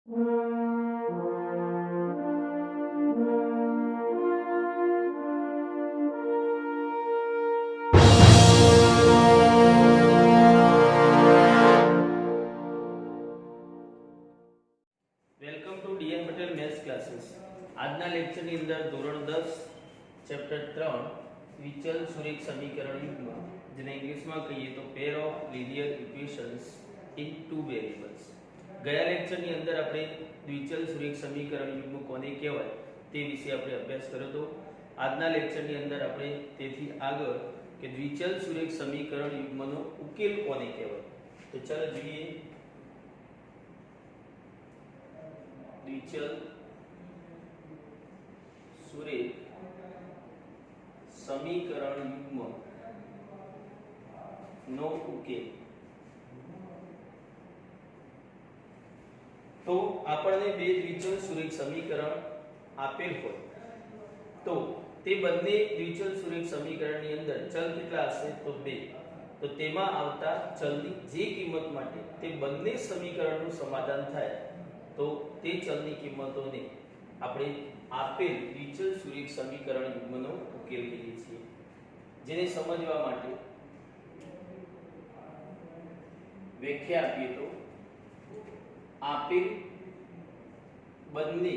Welcome to DN Patel maths classes. આજના લેક્ચરની અંદર ધોરણ 10 ચેપ્ટર 3 વિચલ સુરેખ સમીકરણ યુગ્મ, જેને ઇંગ્લિશમાં કહીએ તો pair of linear equations in two variables. ગયા લેક્ચરની અંદર આપણે દ્વિચલ સુરેખ સમીકરણ યુગ્મ કોને કહેવાય તે વિશે આપણે અભ્યાસ કર્યો હતો। આજના લેક્ચરની અંદર આપણે તેથી આગળ કે દ્વિચલ સુરેખ સમીકરણ યુગ્મનો ઉકેલ કોને કહેવાય, તો ચાલો જોઈએ। દ્વિચલ સુરેખ સમીકરણ યુગ્મ નો ઉકેલ। તો આપણને બે દ્વિચલ સુરેખ સમીકરણ આપેલ હોય તો તે બંને દ્વિચલ સુરેખ સમીકરણની અંદર ચલ કેટલા હશે તો 2। તો તેમાં આવતા ચલની જે કિંમત માટે તે બંને સમીકરણનું સમાધાન થાય તો તે ચલની કિંમતોને આપણે આપેલ દ્વિચલ સુરેખ સમીકરણ યુગ્મનો ઉકેલ કહીએ છીએ। જેને સમજવા માટે વ્યાખ્યા આપીએ તો આપેલ બંને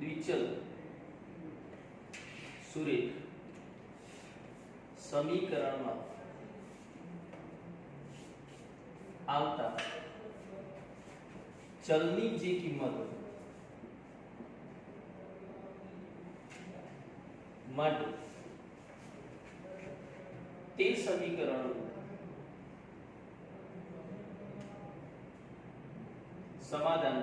દ્વિચલ સુરેખ સમીકરણમાં આવતા ચલની જે કિંમતો માટે તે સમીકરણનું સમાધાન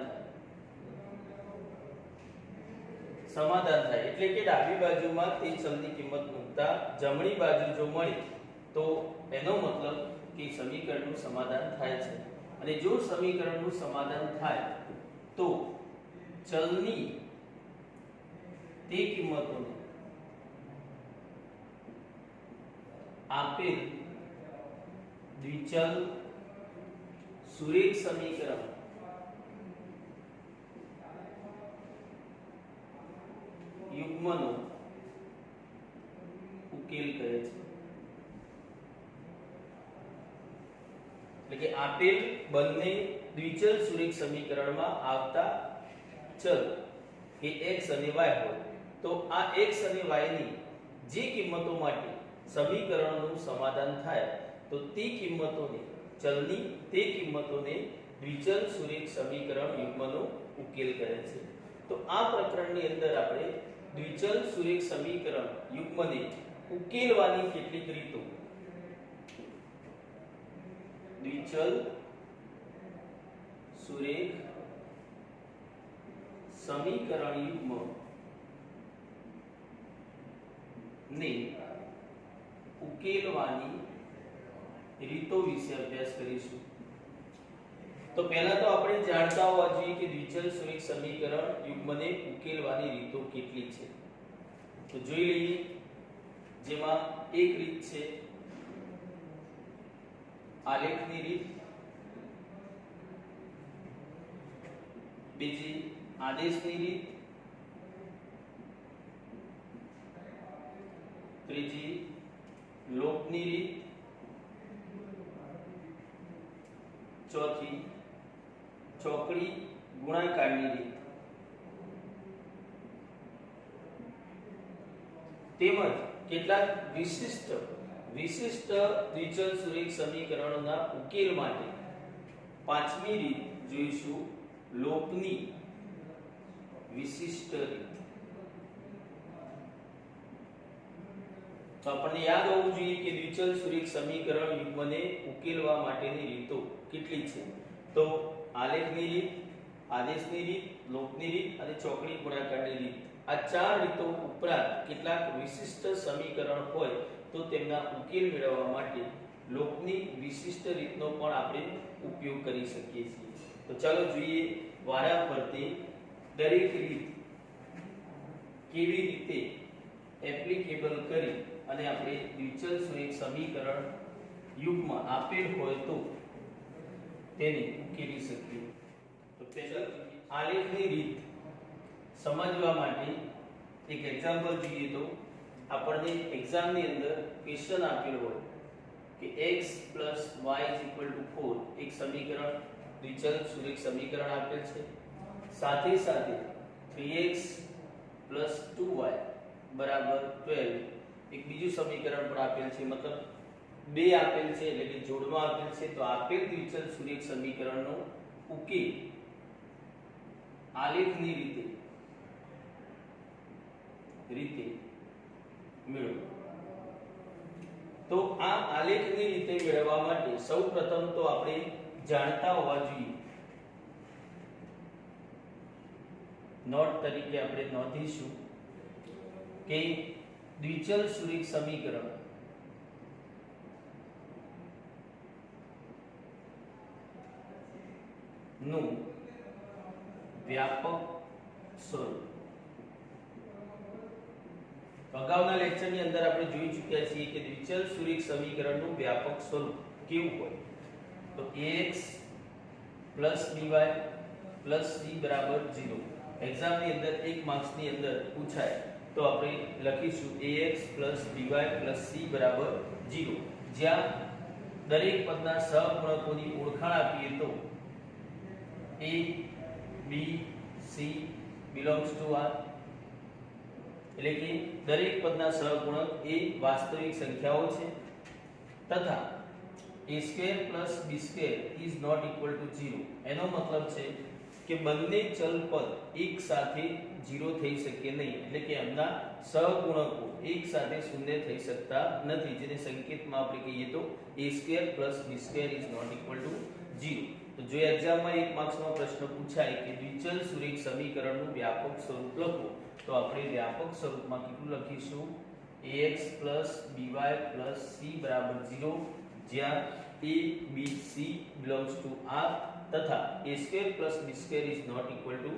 થાય એટલે કે ડાબી બાજુમાં તે ચલની કિંમત મૂકતા જમણી બાજુ જો મળે તો એનો મતલબ કે સમીકરણનું સમાધાન થાય છે। અને જો સમીકરણનું સમાધાન થાય તો ચલની તે કિંમતોને આપેલ દ્વિચલ સુરેખ સમીકરણ યુગ્મનો ઉકેલ કહે છે। એટલે કે આપેલ બંને દ્વિચલ સુરેખ સમીકરણમાં આવતા ચલ કે x અને y હોય તો આ x અને y ની જે કિંમતો માટે સમીકરણનું સમાધાન થાય તો તે કિંમતોને ચલની તે કિંમતોને દ્વિચલ સુરેખ સમીકરણ યુગ્મનો ઉકેલ કહે છે। તો આ પ્રકરણની અંદર આપણે દ્વિચલ સુરેખ સમીકરણ યુગ્મને ઉકેલવાની કેટલીક રીતો, દ્વિચલ સુરેખ સમીકરણ યુગ્મ ને ઉકેલવાની રીતો વિશે અભ્યાસ કરીશું। તો પહેલા તો આપણે જાણતા હોવા જોઈએ કે દ્વિચલ સુરેખ સમીકરણ યુગ્મને ઉકેલવાની રીતો કેટલી છે। તો જોઈ લઈએ। જેમાં એક રીત છે આલેખની રીત, બીજી આદેશની રીત, ત્રીજી લોપની રીત, ચોથી ચોકડી ગુણાકારની રીત, તેમજ કેટલાક વિશિષ્ટ દ્વિચલ સુરેખ સમીકરણોના ઉકેલ માટે પાંચમી રીત જોઈશું, લોપની વિશિષ્ટ રીત। તો આપણને યાદ હોવું જોઈએ કે દ્વિચલ સુરેખ સમીકરણ યુગ્મને ઉકેલવા માટેની રીતો કેટલી છે। તો આલેખની રીત, આદેશની રીત, લોપની રીત અને ચોકડી ગુણાકારની રીત, આ ચાર રીતો ઉપરાંત કેટલાક વિશિષ્ટ સમીકરણ હોય તો તેમના ઉકેલ મેળવવા માટે લોપની વિશિષ્ટ રીતનો પણ આપણે ઉપયોગ કરી શકીએ છીએ। તો ચાલો જોઈએ વારાફરતી દરેક રીત કેવી રીતે એપ્લિકેબલ કરી અને આપણે દ્વિચલ સુરેખ સમીકરણ યુગ્મ આપેલ હોય તો તેને ઉકેલી શકીએ। આલેખની રીત સમજવા માટે એક એક્ઝામ્પલ જોઈએ તો આપણને એક્ઝામની અંદર ક્વેશ્ચન આપેલો હોય કે x + y = 4 એક સમીકરણ દ્વિચલ સુરેખ સમીકરણ આપેલ છે, સાથે સાથે 3x + 2y = 12 એક બીજું સમીકરણ પણ આપેલ છે, મતલબ બે આપેલ છે એટલે કે જોડમાં આપેલ છે. તો આપેલ દ્વિચલ સુરેખ સમીકરણનો ઉકેલ આલેખની રીતે મેળવો. તો આ આલેખની રીતે મેળવવા માટે સૌપ્રથમ તો આપણે જાણતા હોવા જોઈએ, નોટ તરીકે આપણે નોંધીશું કે દ્વિચલ સુરેખ સમીકરણ નું વ્યાપક સ્વરૂપ. અગાઉના લેક્ચરની અંદર આપણે જોઈ ચૂક્યા છીએ કે દ્વિચલ સુરેખ સમીકરણનું વ્યાપક સ્વરૂપ કેવું હોય. તો ax + by + c = 0. એક્ઝામની અંદર 1 માર્ક્સની અંદર પૂછાય તો આપણે લખીશું ax + by + c = 0, જ્યાં દરેક પદના સહગુણકોની ઓળખાણ આપીએ તો a b c belongs to r, એટલે કે દરેક પદના સહગુણક એ વાસ્તવિક સંખ્યાઓ છે તથા a² + b² is not equal to 0. એનો મતલબ છે કે બંને ચલ પદ એક સાથે 0 થઈ શકે નહીં, એટલે કે એમના સહગુણકો એક સાથે શૂન્ય થઈ શકતા નથી, જેને સંકેતમાં આપણે કહીએ તો a² + b² is not equal to 0. તો જો એક્ઝામમાં 1 માર્ક્સનો પ્રશ્ન પૂછાય કે દ્વિચલ સુરેખ સમીકરણનું વ્યાપક સ્વરૂપ લખો, તો આપણે વ્યાપક સ્વરૂપમાં કેટલું લખીશું? ax + by + c = 0, જ્યાં a b c belongs to r તથા a² + b² is not equal to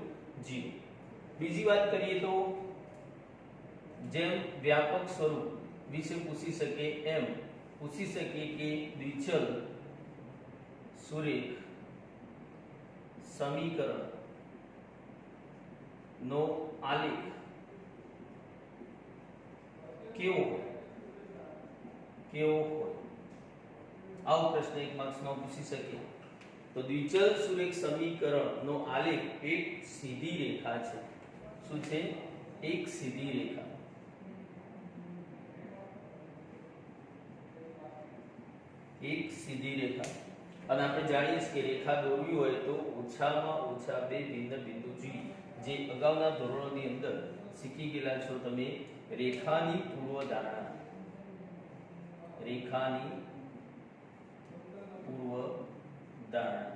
0. બીજી વાત કરીએ તો જેમ વ્યાપક સ્વરૂપ વિશે પૂછી શકે એમ પૂછી શકે કે દ્વિચલ સુરેખ સમીકરણ નો આલેખ કેવો હોય. આવો પ્રશ્ન 1 માર્ક્સમાં પૂછી શકે. તો દ્વિચલ સુરેખ સમીકરણનો આલેખ એક સીધી રેખા છે. શું છે? એક સીધી રેખા. એક સીધી રેખા. અને આપણે જાણીએ છીએ કે રેખા દોરવી હોય તો ઓછામાં ઓછા બે ભિન્ન બિંદુ જોઈએ, જે અગાઉના ધોરણોની અંદર શીખી ગયેલા છો તમે. રેખાની પૂર્વધારણા, રેખાની પૂર્વધારણા.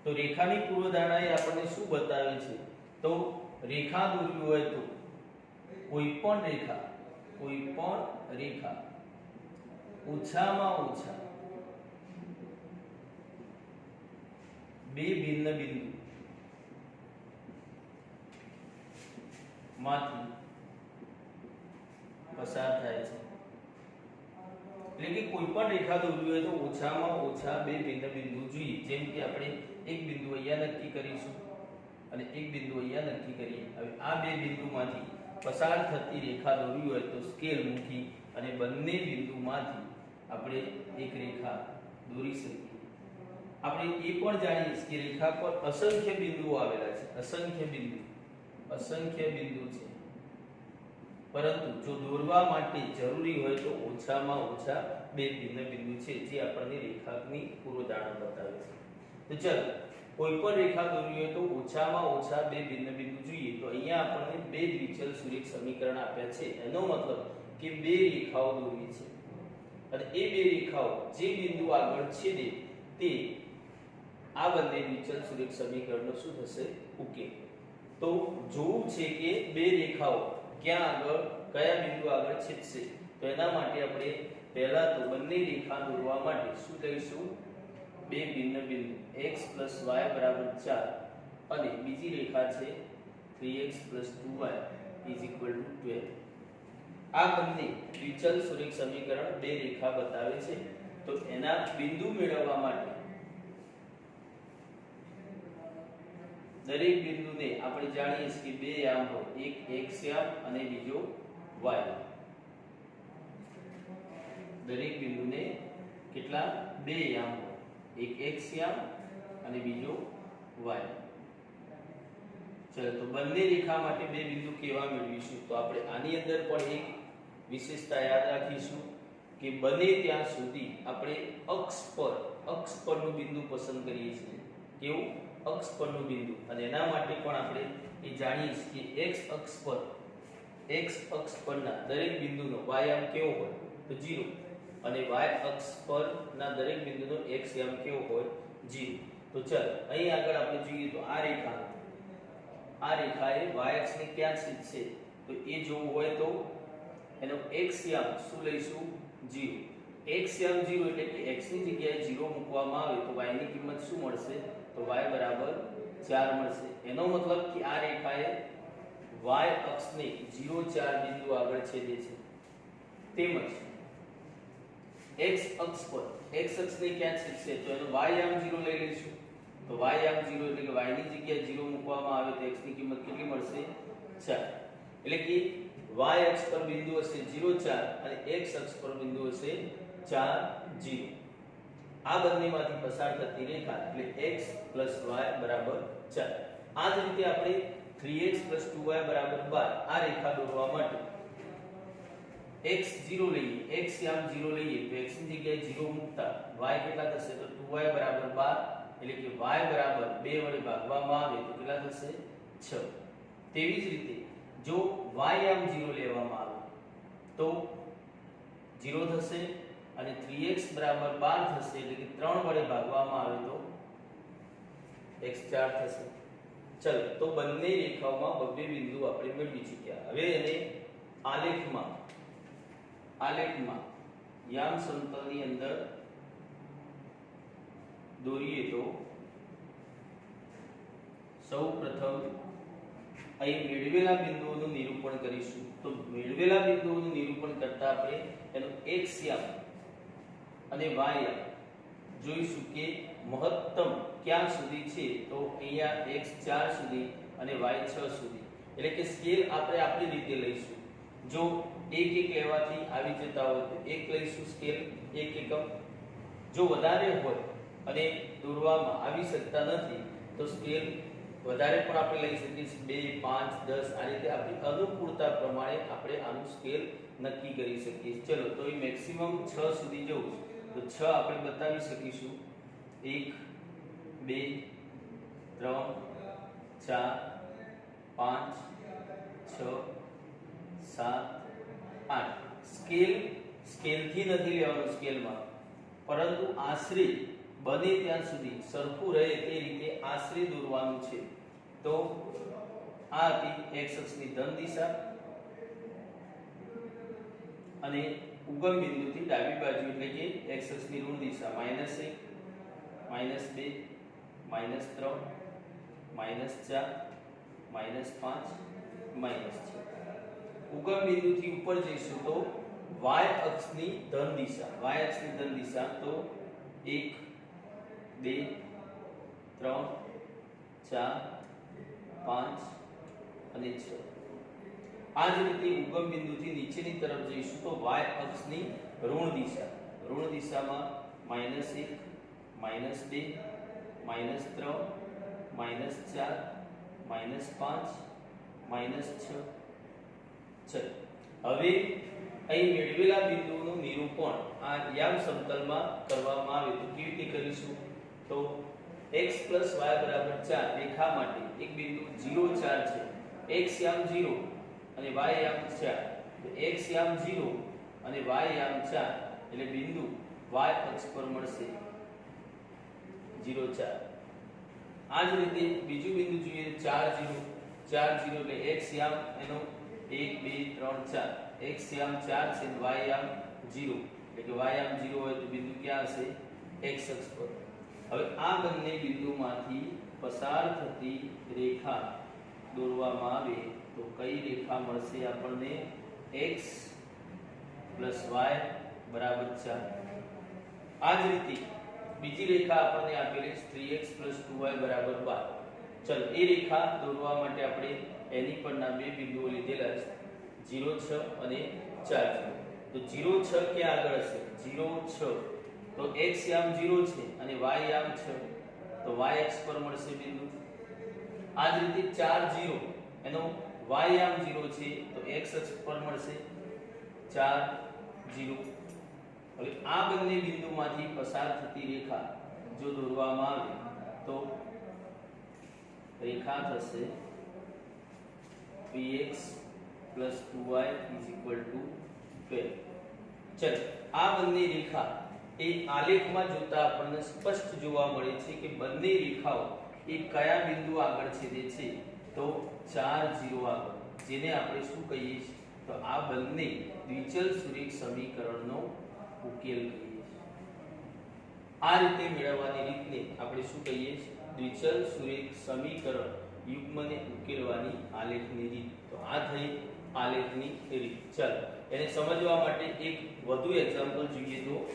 તો રેખાની પૂર્વધારણા એ આપણને શું બતાવે છે? તો રેખા દોરવી હોય તો કોઈ પણ રેખા ઓછામાં ઓછા બે ભિન્ન બિંદુ માંથી પસાર થાય છે. એટલે કે કોઈ પણ રેખા દોરવી હોય તો ઓછામાં ઓછા બે ભિન્ન બિંદુ જોઈએ. જેમ કે આપણે એક બિંદુ અહીંયા નક્કી કરીશું અને એક બિંદુ અહીંયા નક્કી કરીએ. હવે આ બે બિંદુમાંથી પસાર થતી રેખા દોરવી હોય તો સ્કેલ મૂકી અને બંને બિંદુમાંથી આપણે એક રેખા દોરી શકીએ. આપણે એ પણ જાણીએ છીએ કે રેખા પર અસંખ્ય બિંદુઓ આવેલા છે, અસંખ્ય બિંદુ છે, પરંતુ જો દોરવા માટે જરૂરી હોય તો ઓછામાં ઓછા બે ભિન્ન બિંદુ છે, જે આપણને રેખાની પૂર્વધારણા બતાવે છે. તો ચાલો, કોઈ પણ રેખા દોરવી હોય તો ઓછામાં ઓછા બે ભિન્ન બિંદુ જોઈએ. તો અહીંયા આપણને બે દ્વિચલ સુરેખ સમીકરણ આપ્યા છે. એનો મતલબ કે બે રેખાઓ દોરવી છે અને એ બે રેખાઓ જે બિંદુ આગળ છેદે તે આ બંને દ્વિચલ સુરેખ સમીકરણનો શું થશે? ઉકેલ. તો જોવું છે કે બે રેખાઓ ક્યાં આગળ, કયા બિંદુ આગળ છેદશે. તો એના માટે આપણે પહેલા તો બંને રેખા દોરવા માટે શું લઈશું? બે ભિન્ન બિંદુ x + y = 4 અને બીજી રેખા છે 3x + 2y = 12. આ બંને દ્વિચલ સુરેખ સમીકરણ બે રેખા બતાવે છે. તો એના બિંદુ મેળવવા માટે દરેક બિંદુને આપણે જાણીએ છીએ કે બે યામ હોય, એક x યામ અને બીજો y યામ. દરેક બિંદુને કેટલા બે યામ હોય, એક x યામ અને બીજો y યામ. ચલો તો બંને રેખા માટે બે બિંદુ કેવા મેળવીશું? તો આપણે આની અંદર પણ એક વિશેષતા યાદ રાખીશું કે બને ત્યાં સુધી આપણે અક્ષ પરનું બિંદુ પસંદ કરીએ છીએ. કેવું? અક્ષ પરનું બિંદુ. અને એના માટે પણ આપણે એ જાણીએ છીએ કે x અક્ષ પરના દરેક બિંદુનો y યામ કેવો હોય? તો 0. અને y અક્ષ પરના દરેક બિંદુનો x યામ કેવો હોય? 0. તો ચાલો અહીં આગળ આપણે જોઈએ તો આ રેખા એ y અક્ષને ક્યાં છેદશે? તો એ જોવું હોય તો એનો x યામ શું લઈશું? 0. x યામ 0 એટલે કે x ની જગ્યાએ 0 મૂકવામાં આવે તો y ની કિંમત શું મળશે? તો y બરાબર 4 મળશે. એનો મતલબ કે આ રેખાએ y અક્ષને 0 4 બિંદુ આગળ છેદે છે. તેમજ x અક્ષને ક્યાં છેદશે? તો એનો y યામ 0 લઈ લઈશું. તો y યામ 0 એટલે કે y ની જગ્યાએ 0 મૂકવામાં આવે તો x ની કિંમત કેટલી મળશે? 4. એટલે કે y અક્ષ પર બિંદુ હશે 0 4 અને x અક્ષ પર બિંદુ હશે 4 0. આ બંનેમાંથી પસાર થતી રેખા એટલે x y બરાબર 4. આ જ રીતે આપણે 3x 2y બરાબર 12 આ રેખા દોરવા માટે x 0 લઈએ, x યામ 0 લઈએ તો x ની જગ્યાએ 0 મૂકતા y કેટલા થશે? તો 2y બરાબર 12 એટલે કે y બરાબર 2 વડે ભાગવામાં આવે તો કેટલા થશે? 6. તેવી જ રીતે જો y યામ 0 લેવામાં આવે તો 0 થશે અને 3x બરાબર 12 થશે એટલે કે 3 વડે ભાગવામાં આવે તો x 4 થશે. ચલો તો બંને રેખાઓમાં બબ્બે બિંદુ આપણે મેળવી ચૂક્યા. હવે એને આલેખમાં યામ સમતલની અંદર દોરીએ તો સૌપ્રથમ અહીં મેળવેલા બિંદુઓનું નિરૂપણ કરીશું. તો મેળવેલા બિંદુઓનું નિરૂપણ કરતા આપણે એનો x યામ અને y યામ જોઈશું કે મહત્તમ ક્યાં સુધી છે? તો અહીંયા x 4 સુધી અને y 6 સુધી. એટલે કે સ્કેલ આપણે આપણી રીતે લઈશું. જો એક લેવાથી આવી જતા હોય તો એક લઈશું સ્કેલ, એક એકમ. જો વધારે હોય અને દોરવામાં આવી શકતા નથી તો સ્કેલ વધારે પણ આપણે લઈ શકીએ છીએ, 2 5 10 આ રીતે આપણી અનુકૂળતા પ્રમાણે આપણે આનું સ્કેલ નક્કી કરી શકીએ. ચલો તો એ મેક્સિમમ 6 સુધી જવું તો 6 આપણે બતાવી શકીશું. 1 2 3 4 5 6 7 8. સ્કેલથી નથી લેવાનું સ્કેલમાં, પરંતુ આશરે બને ત્યાં સુધી સરખું રહે તે રીતે આશરે દોરવાનું છે. તો આ હતી x અક્ષની ધન દિશા અને ઉગમ બિંદુથી ડાબી બાજુ એટલે કે x અક્ષની ઋણ દિશા -1 -2 -3 -4 -5 -6. ઉગમ બિંદુથી ઉપર જઈશું તો y અક્ષની ધન દિશા તો 1 2 3 4 5 અને 6. આ જ રીતે ઉગમ બિંદુથી નીચેની તરફ જઈશું તો y અક્ષની ઋણ દિશામાં -1 -2 -3 -4 -5 -6. હવે અહીં મેળવેલા બિંદુઓનું નિરૂપણ આ યામ સમતલમાં કરવામાં આવે તો કેવી રીતે કરીશું? તો x y બરાબર 4 રેખા માટે એક બિંદુ 0 4 છે. x યામ 0 અને y યામ 4. તો x યામ 0 અને y યામ 4 એટલે બિંદુ y અક્ષ પર મળશે 0 4. આ જ રીતે બીજું બિંદુ જોઈએ 4 0 એટલે x યામ એનો 1 2 3 4. x યામ 4 છે y યામ 0 એટલે કે y યામ 0 હોય તો બિંદુ ક્યાં હશે? x અક્ષ પર. હવે આ બંને બિંદુમાંથી પસાર થતી રેખા દોરવામાં આવે તો કઈ રેખા મળશે આપણને? x y બરાબર 4. આ જ રીતે બીજી રેખા આપણને આપેલી 3x 2y બરાબર 12. ચલો એ રેખા દોરવા માટે આપણે એની પરના બે બિંદુઓ લીધેલા છે 0 6 અને 4 તો 0 6 ક્યાં આગળ હશે 0 6 તો x યામ 0 છે અને y યામ 6 તો y અક્ષ પર મળશે બિંદુ આ જ રીતે 4 0 એનો y યામ 0 છે તો x અક્ષ પર મળશે 4 0 હવે આ બંને બિંદુમાંથી પસાર થતી રેખા જો દોરવામાં આવે તો રેખા થશે px 2y 12 ચલો આ બંને રેખા એ આલેખમાં જોતા આપણને સ્પષ્ટ જોવા મળે છે કે બંને રેખાઓ એ કયા બિંદુ આગળ છેદે છે તો 4 0 આગળ જેને આપણે શું કહીએ છીએ તો આ બંને દ્વિચલ સુરેખ સમીકરણનો ઉકેલ કહીએ છીએ આ રીતે મેળવવાની રીતને આપણે શું કહીએ છીએ દ્વિચલ સુરેખ સમીકરણ યુગ્મને ઉકેલવાની આલેખની રીત તો આ થઈ આલેખની રીત ચાલો એને સમજવા માટે એક વધુ એક્ઝામ્પલ જોઈએ તો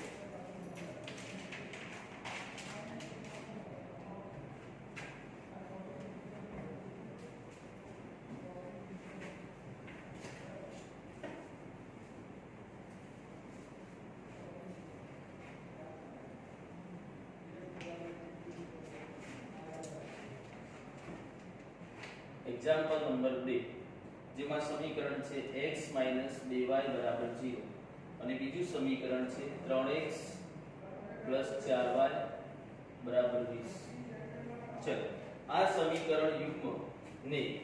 એક્ઝામ્પલ નંબર 2 જેમાં સમીકરણ છે x 2y 0 અને બીજું સમીકરણ છે 3x 4y 20 ચલો આ સમીકરણ યુગ્મને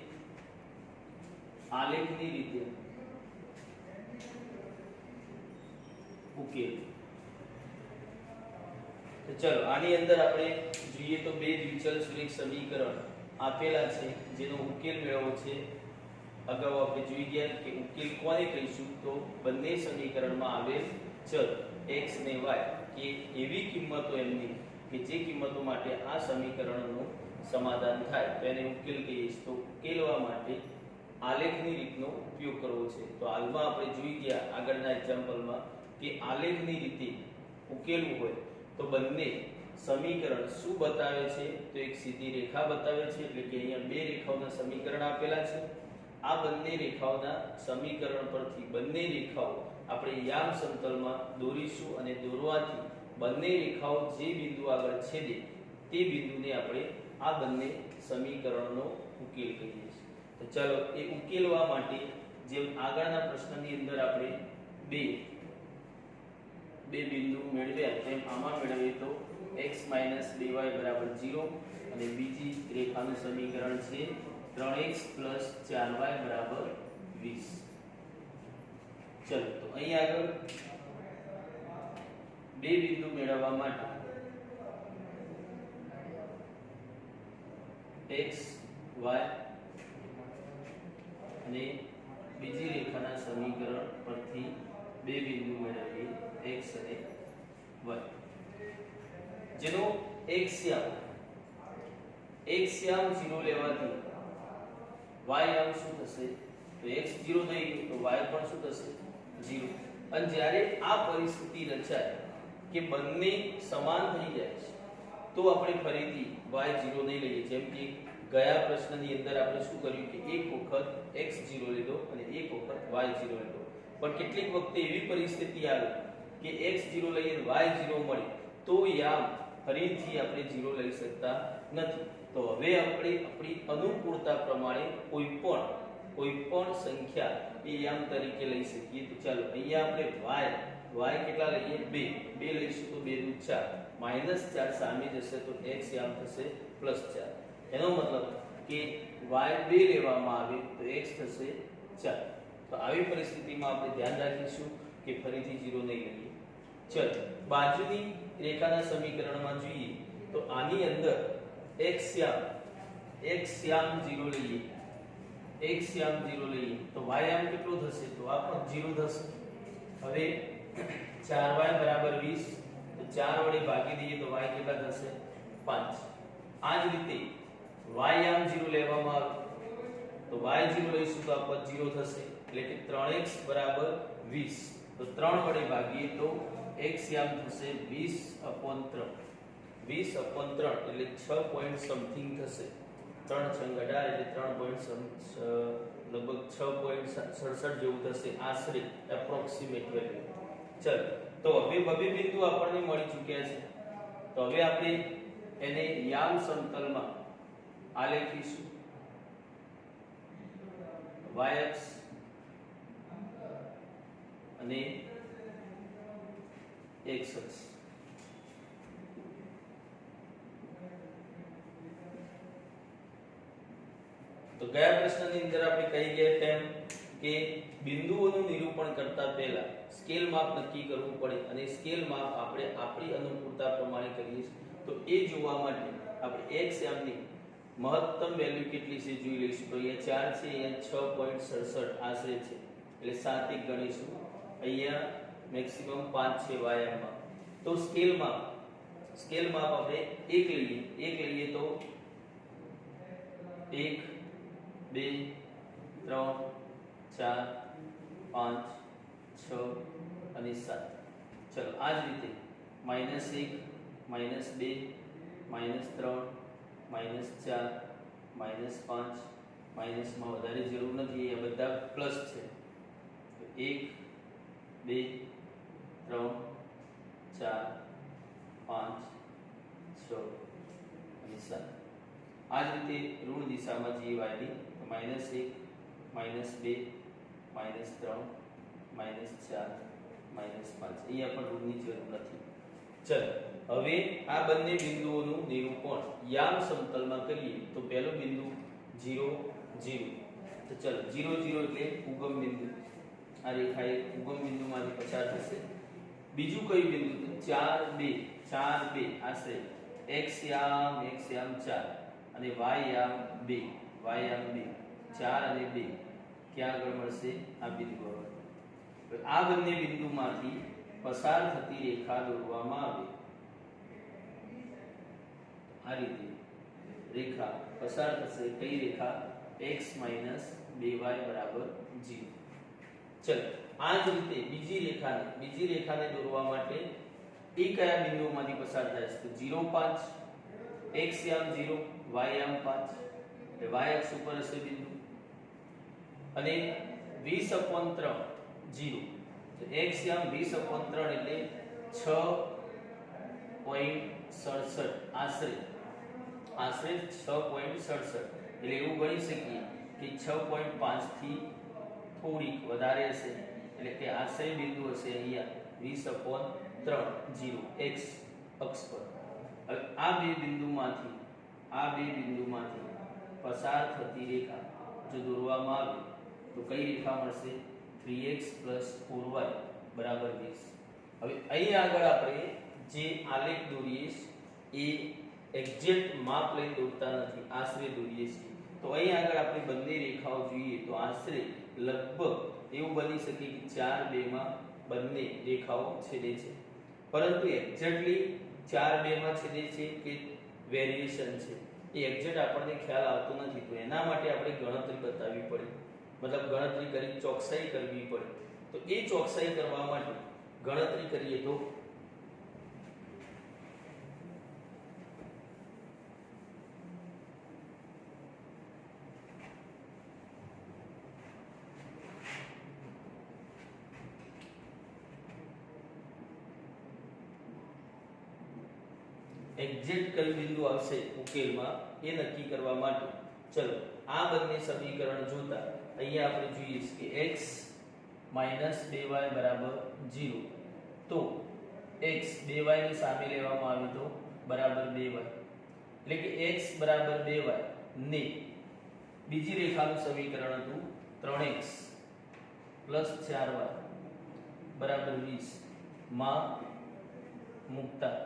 આલેખની રીતે ઉકેલ તો ચલો આની અંદર આપણે જોઈએ તો બે દ્વિચલ સુરેખ સમીકરણ આપેલા છે જેનો ઉકેલ મેળવવો છે અગાઉ આપણે જોઈ ગયા કે ઉકેલ કોને કહીશું તો બંને સમીકરણમાં આવેલ ચલ x અને y કે એવી કિંમતો એમની કે જે કિંમતો માટે આ સમીકરણનું સમાધાન થાય તો એને ઉકેલ કહીએ છીએ તો ઉકેલવા માટે આલેખની રીતનો ઉપયોગ કરવો છે તો હાલમાં આપણે જોઈ ગયા આગળના એક્ઝામ્પલમાં કે આલેખની રીતે ઉકેલવું હોય તો બંને સમીકરણ શું બતાવે છે તો એક સીધી રેખા બતાવે છે એટલે કે અહીંયા બે રેખાઓના સમીકરણ આપેલા છે આ બંને રેખાઓના સમીકરણ પરથી બંને રેખાઓ આપણે યામ સમતલમાં દોરીશું અને દોરવાથી બંને રેખાઓ જે બિંદુ આગળ છેદે તે બિંદુને આપણે આ બંને સમીકરણનો ઉકેલ કહીએ છીએ તો ચાલો એ ઉકેલવા માટે જેમ આગળના પ્રશ્નની અંદર આપણે બે બિંદુ મેળવ્યા તેમ આમાં મેળવીએ તો x 2y 0 અને બીજી રેખાનું સમીકરણ છે 3x 4y 20 ચલો તો અહીં આગળ બે બિંદુ મેળવવા માટે x y અને બીજી રેખાના સમીકરણ પરથી બે બિંદુ મેળવીએ x અને y જેનો x યામ 0 લેવાથી y યામ શું થશે તો x 0 થઈ ગયું તો y પણ શું થશે 0 અને જ્યારે આ પરિસ્થિતિ રચાય કે બંને સમાન થઈ જાય છે તો આપણે ફરીથી y 0 નહીં લઈએ જેમ કે ગયા પ્રશ્નની અંદર આપણે શું કર્યું કે એક વખત x 0 લીધો અને એક વખત y 0 લીધો પણ કેટલીક વખતે એવી પરિસ્થિતિ આવે કે x 0 લઈએ y 0 મળે તો યામ ફરીથી આપણે 0 લઈ શકતા નથી તો હવે આપણે આપણી અનુકૂળતા પ્રમાણે કોઈ પણ સંખ્યા એ યામ તરીકે લઈ શકીએ તો ચાલો અહીંયા આપણે y કેટલા લઈએ 2 લઈશું તો 2 દુ 4 -4 સામે જશે તો x યામ થશે +4 એનો મતલબ કે y 2 લેવામાં આવે તો x થશે 4 તો આવી પરિસ્થિતિમાં આપણે ધ્યાન રાખીશું કે ફરીથી 0 નહીં લઈએ ચલો બાજુની રેખાના સમીકરણમાં જોઈએ તો આની અંદર x યામ 0 લઈએ તો y યામ કેટલો થશે તો આ પણ 0 થશે હવે 4y 20 તો 4 વડે ભાગી દઈએ તો y કેટલા થશે 5 આ જ રીતે y યામ 0 લેવામાં આવે તો y 0 લઈશું તો આ પદ 0 થશે એટલે કે 3x 20 તો 3 વડે ભાગીએ તો x યામ થશે 20/3 એટલે 6 પોઈન્ટ સમથિંગ થશે 3 છંગ 18 એટલે 3. લગભગ 6.67 જેવું થશે આશરે એપ્રોક્સિમેટ વેલ્યુ. ચલ તો હવે બબે બિંદુ આપણને મળી ચૂક્યા છે. તો હવે આપણે એને યામ સમતલમાં આલેખીશું. y અક્ષ અને x અક્ષ. તો ગયા પ્રશ્નની અંદર આપણે કહી ગયા તેમ કે બિંદુઓનું નિરૂપણ કરતા પહેલા સ્કેલ માપ નક્કી કરવું પડે અને સ્કેલ માપ આપણે આપણી અનુકૂળતા પ્રમાણે કરીએ. તો એ જોવા માટે આપણે x ની મહત્તમ વેલ્યુ કેટલી છે જોઈ લઈશું. તો અહીંયા 4 છે, અહીંયા 6.67 આશરે છે એટલે 7 એક ગણીશું. અહીંયા મેક્સિમમ 5 છે વાયામમાં. તો સ્કેલ માપ આપણે 1 લઈએ તો 1 2 3 4 5 6 અને 7. ચલો આ જ રીતે -1 -2 -3 -4 -5 માઇનસમાં વધારે જરૂર નથી, એ બધા પ્લસ છે. 1 2 3 4 5 6 અને 7. આ જ રીતે ઋણ દિશામાં જઈએ વાયની તો -1 -2 -3 -4 -5. અહીંયા પણ ઋણની જરૂર નથી. ચલો હવે આ બંને બિંદુઓનું નિરૂપણ યામ સમતલમાં કરીએ. તો પહેલો બિંદુ 0 0. તો ચલો 0 0 એટલે ઉગમ બિંદુ. આ રેખા એક ઉગમ બિંદુમાંથી પસાર થશે. બીજું કયું બિંદુ? 4 2 આશરે x યામ 4 અને y યામ 2 4 અને 2 ક્યાં આગળ મળશે? આ બિંદુ આગળ. આ બંને બિંદુમાંથી પસાર થતી રેખા દોરવામાં આવે. આ રીતે રેખા પસાર થશે. કઈ રેખા? x - 2y = 0. ચલો આ જ રીતે બીજી રેખાને દોરવા માટે એ કયા બિંદુઓમાંથી પસાર થાય છે? તો 0 5 x યામ 0 y યામ 5 એટલે y અક્ષ ઉપર હશે બિંદુ. અને 20/3 0 તો x યામ 20/3 એટલે 6.67 આશરે 6.67 એટલે એવું ગણી શકીએ કે 6.5 થી થોડીક વધારે હશે એટલે કે આશરે બિંદુ હશે અહીંયા 20/3 x અક્ષ પર. હવે આ બે બિંદુમાંથી પસાર થતી રેખા જો દોરવામાં આવે તો કઈ રેખા મળશે? 3x + 4y = 20. હવે અહીં આગળ આપણે જે આલેખ દોરીએ એ એક્ઝેક્ટ માપ લઈને દોરતા નથી, આશરે દોરીએ છીએ. તો અહીં આગળ આપણે બંને રેખાઓ જોઈએ તો આશરે લગભગ એવું બની શકે કે 4 2 માં બંને રેખાઓ છેદે છે, પરંતુ એક્ઝેક્ટલી 4 2 માં છેદે છે કે વેરિએશન છે એ એક્ઝેક્ટ આપણને ખ્યાલ આવતો નથી. તો એના માટે આપણે ગણતરી બતાવવી પડે, મતલબ ગણતરી કરી ચોકસાઈ કરવી પડે. તો એ ચોકસાઈ કરવા માટે ગણતરી કરીએ તો એક્ઝેક્ટ કયું બિંદુ આવશે ઉકેલમાં એ નક્કી કરવા માટે ચલો આ બંને સમીકરણ જોતા અહીંયા આપણે જોઈએ કે x - 2y = 0. તો x 2y ની સામે લેવામાં આવે તો બરાબર 2y એટલે કે x = 2y ને બીજી રેખાનું સમીકરણ હતું 3x + 4y = 20 માં મૂકતા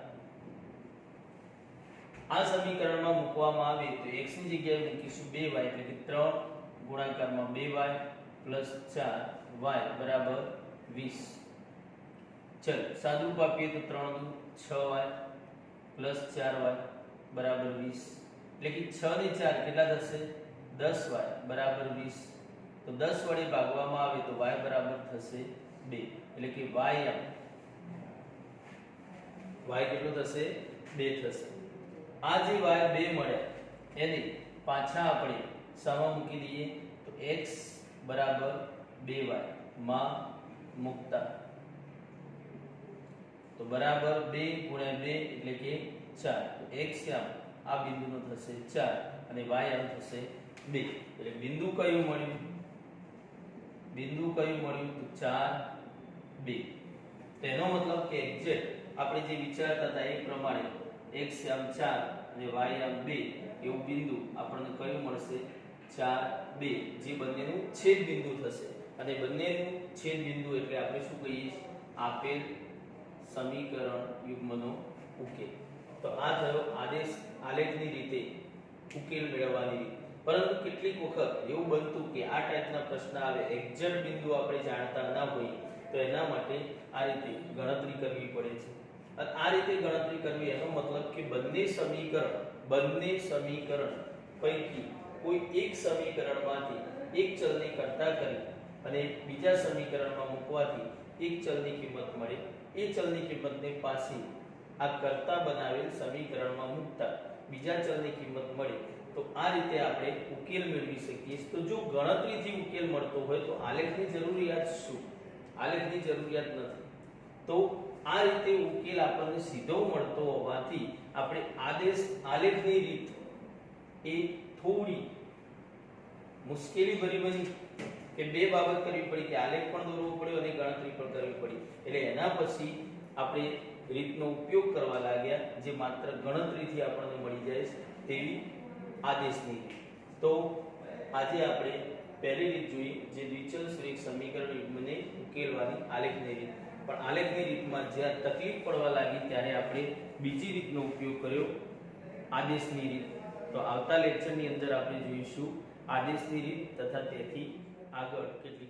આ સમીકરણમાં મૂકવામાં આવે તો x ની જગ્યાએ મૂકીશું 2y એટલે કે 3 ગુણાકારમાં 2y + 4y = 20. ચલ સાદુરૂપ આપીએ તો 3 દુ 6y + 4y = 20 એટલે કે 6 ને 4 કેટલા થશે? 10y = 20. તો 10 વડે ભાગવામાં આવે તો y બરાબર થશે 2 એટલે કે y કેટલો થશે? 2 થશે. આ જે y 2 મળ્યા એને પાછા આપણે સામા મૂકી દઈએ તો x બરાબર 2y માં મૂકતા તો બરાબર 2 ગુણ્યા 2 એટલે કે 4 તો x આ બિંદુનો થશે 4 અને y આમ થશે 2 એટલે બિંદુ કયું મળ્યું તો 4 2 તેનો મતલબ કે એક્ઝેક્ટ આપણે જે વિચારતા હતા એ પ્રમાણે x આમ 4 અને y આમ 2 એવું બિંદુ આપણને કયું મળશે 4 2 જે બંનેનું છેદ બિંદુ થશે અને બંનેનું છેદ બિંદુ એટલે આપણે શું કહીએ આપેલ સમીકરણ યુગ્મનો ઉકેલ તો આ થયો આલેખની રીતે ઉકેલ મેળવવાની રીત પરંતુ કેટલીક વખત એવું બનતું કે આ ટાઈપના પ્રશ્ન આવે એક્ઝેક્ટ બિંદુ આપણે જાણતા ન હોઈએ તો એના માટે આ રીતે ગણતરી કરવી પડે છે અને આ રીતે ગણતરી કરવી એનો મતલબ કે બંને સમીકરણ પૈકી કોઈ એક સમીકરણમાંથી એક ચલને કરતા કરી અને બીજા સમીકરણમાં મૂકવાથી એક ચલની કિંમત મળે એ ચલની કિંમતને પાછી આ કરતા બનાવેલ સમીકરણમાં મૂકતા બીજા ચલની કિંમત મળે તો આ રીતે આપણે ઉકેલ મેળવી શકીએ તો જો ગણતરીથી ઉકેલ મળતો હોય તો આલેખની જરૂરિયાત શું આલેખની જરૂરિયાત નથી તો આ રીતે ઉકેલ આપણને સીધો મળતો હોવાથી આપણે આલેખની રીત એ થોડી મુશ્કેલી ભરી બની કે બે બાબત કરવી પડી કે આલેખ પણ દોરવો પડ્યો અને ગણતરી પણ કરવી પડી એટલે એના પછી આપણે રીતનો ઉપયોગ કરવા લાગ્યા જે માત્ર ગણતરીથી આપણને મળી જાય તેવી આદેશની રીત તો આજે આપણે પહેલી રીત જોઈ જે દ્વિચલ સુરેખ સમીકરણ યુગ્મને ઉકેલવાની આલેખની રીત પણ આલેખની રીતમાં જ્યાં તકલીફ પડવા લાગી ત્યારે આપણે બીજી રીતનો ઉપયોગ કર્યો આદેશની રીત તો આવતા લેક્ચરની અંદર આપણે જોઈશું આદેશની રીત તથા તેથી આગળ કેટલી